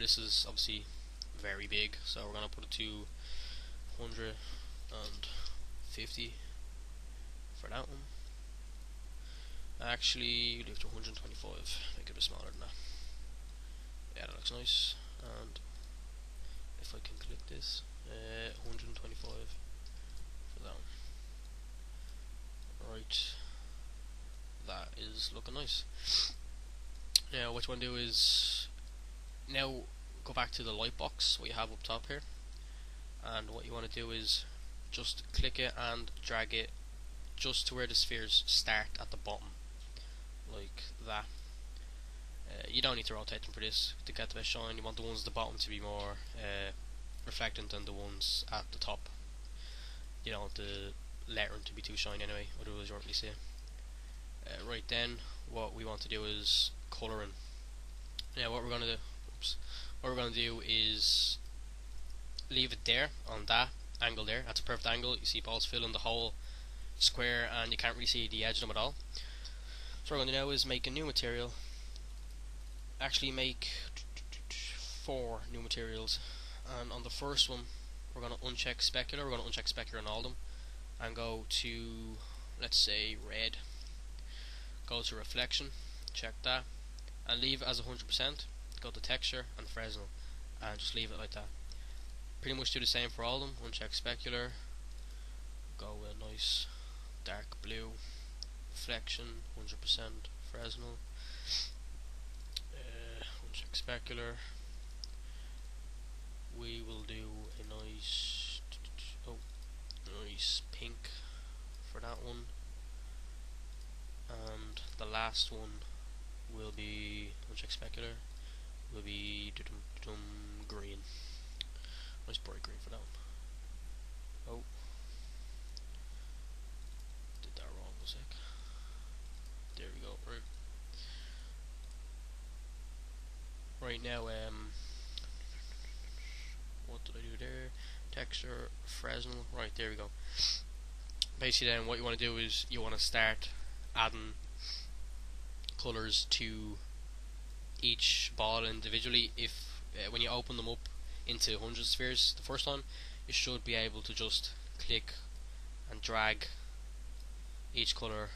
this is obviously very big, so we're gonna put it to 150 for that one. Actually, leave it to 125, make it a bit smaller than that. Yeah, that looks nice. And if I can click this, 125 for that one. Right, that is looking nice. Now what you want to do is now go back to the light box what you have up top here, and what you want to do is just click it and drag it just to where the spheres start at the bottom, like that. You don't need to rotate them for this to get the best shine. You want the ones at the bottom to be more reflectant than the ones at the top. You don't want the lettering to be too shiny anyway, otherwise you won't really see it. Right then, what we want to do is colouring. Now what we're gonna do, is leave it there on that angle there. That's a perfect angle. You see balls filling the whole square, and you can't really see the edge of them at all. So what we're gonna do now is make a new material. Actually, make 4 new materials, and on the first one, we're gonna uncheck specular. We're gonna uncheck specular on all of them, and go to, let's say, red. Go to reflection, check that, and leave it as 100%. Go to texture and Fresnel, and just leave it like that. Pretty much do the same for all of them. Uncheck specular, go with a nice dark blue, reflection 100%, Fresnel, uncheck specular. We will do a nice pink for that one. And the last one will be, uncheck specular, will be green. Nice bright green for that one. Oh, did that wrong a sec. There we go. Right now, what did I do there? Texture, Fresnel. Right, there we go. Basically, then what you want to do is you want to start adding colours to each ball individually. If when you open them up into 100 spheres the first time, you should be able to just click and drag each colour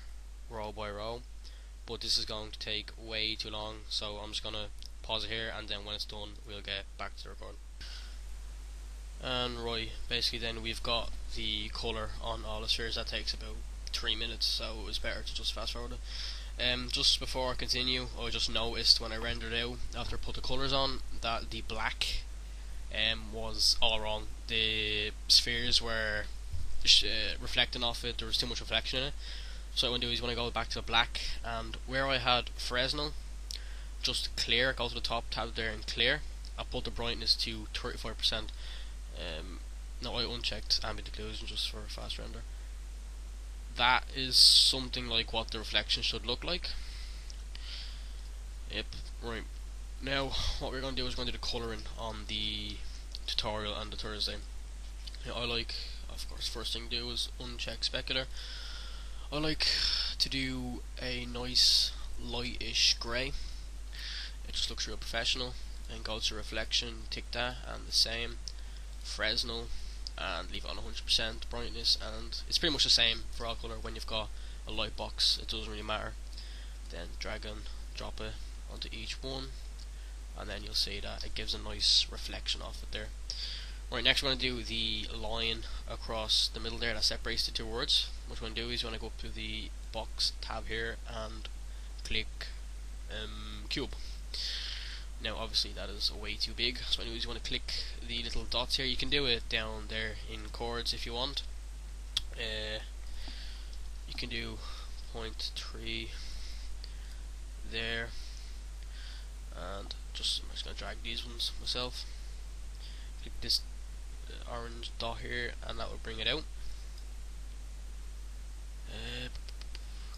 row by row, but this is going to take way too long, so I'm just gonna pause it here, and then when it's done we'll get back to the recording. And right, basically then we've got the colour on all the spheres. That takes about 3 minutes, so it was better to just fast forward it. Just before I continue, I just noticed when I rendered out after I put the colours on that the black was all wrong. The spheres were reflecting off it. There was too much reflection in it. So what I want to do is when I go back to the black, and where I had Fresnel, just clear, go to the top tab there and clear. I put the brightness to 35%. No, I unchecked ambient occlusion just for a fast render. That is something like what the reflection should look like. Yep, right. Now what we're going to do is we're going to do the colouring on the tutorial on the Thursday. Now, I like, of course, first thing to do is uncheck specular. I like to do a nice lightish grey. It just looks real professional. And go to reflection, tick that, and the same. Fresnel, and leave it on 100% brightness, and it's pretty much the same for all colour. When you've got a light box, it doesn't really matter. Then drag and drop it onto each one, and then you'll see that it gives a nice reflection off it there. Right, next we're going to do the line across the middle there that separates the two words. What you want to do is you want to go up to the box tab here and click cube. Now obviously that is way too big, so anyways you want to click the little dots here. You can do it down there in chords if you want. You can do 0.3 there, and I'm just going to drag these ones myself. Click this orange dot here, and that will bring it out.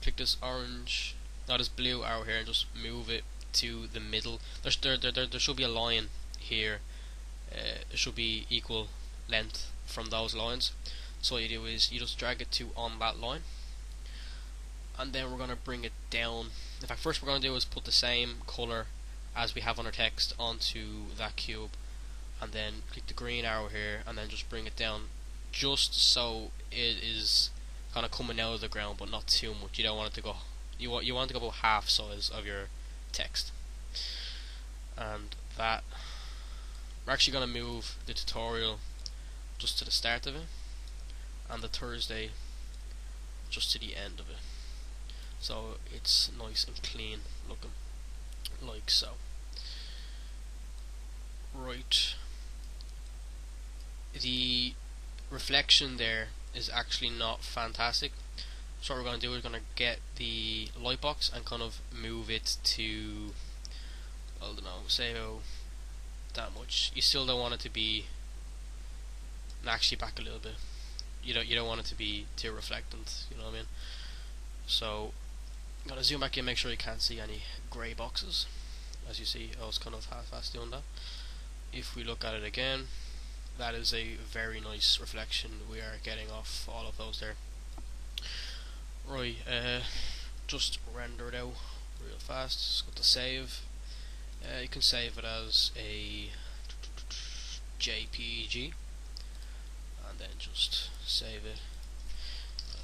Click this orange, not this blue arrow here, and just move it to the middle. There should be a line here. It should be equal length from those lines. So what you do is you just drag it to on that line, and then we're going to bring it down. In fact, first we're going to do is put the same colour as we have on our text onto that cube, and then click the green arrow here, and then just bring it down just so it is kind of coming out of the ground, but not too much. You don't want it to go. You want to go about half size of your text, and that we're actually going to move the tutorial just to the start of it, and the Thursday just to the end of it, so it's nice and clean looking, like so. Right, the reflection there is actually not fantastic, so what we're going to do is going to get the light box and kind of move it to, I don't know, say that much. You still don't want it to be, actually back a little bit. You don't want it to be too reflectant, you know what I mean? So I'm gonna zoom back in, make sure you can't see any grey boxes. As you see, I was kind of half-assed doing that. If we look at it again, that is a very nice reflection we are getting off all of those there. Right, just render it out real fast. Just go to save. You can save it as a JPG, and then just save it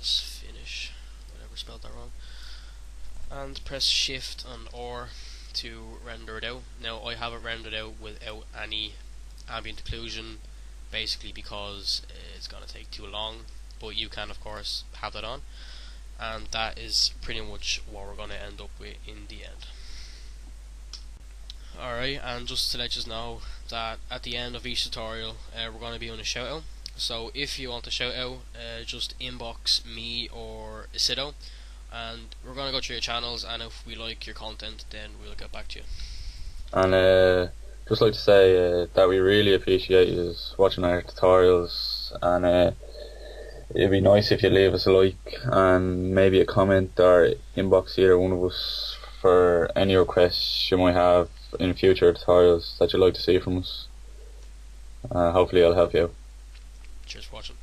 as finish, whatever, spelled that wrong, and press shift and R to render it out. Now I have it rendered out without any ambient occlusion, basically because it's going to take too long, but you can of course have that on, and that is pretty much what we're going to end up with in the end. Alright, and just to let you know that at the end of each tutorial we're going to be doing a shout out. So if you want to shout out, just inbox me or Isido, and we're going to go through your channels, and if we like your content then we'll get back to you. And just like to say that we really appreciate you watching our tutorials, and it'd be nice if you leave us a like and maybe a comment or inbox either one of us for any requests you might have in future tutorials that you'd like to see from us. Hopefully I'll help you out. Cheers for watching.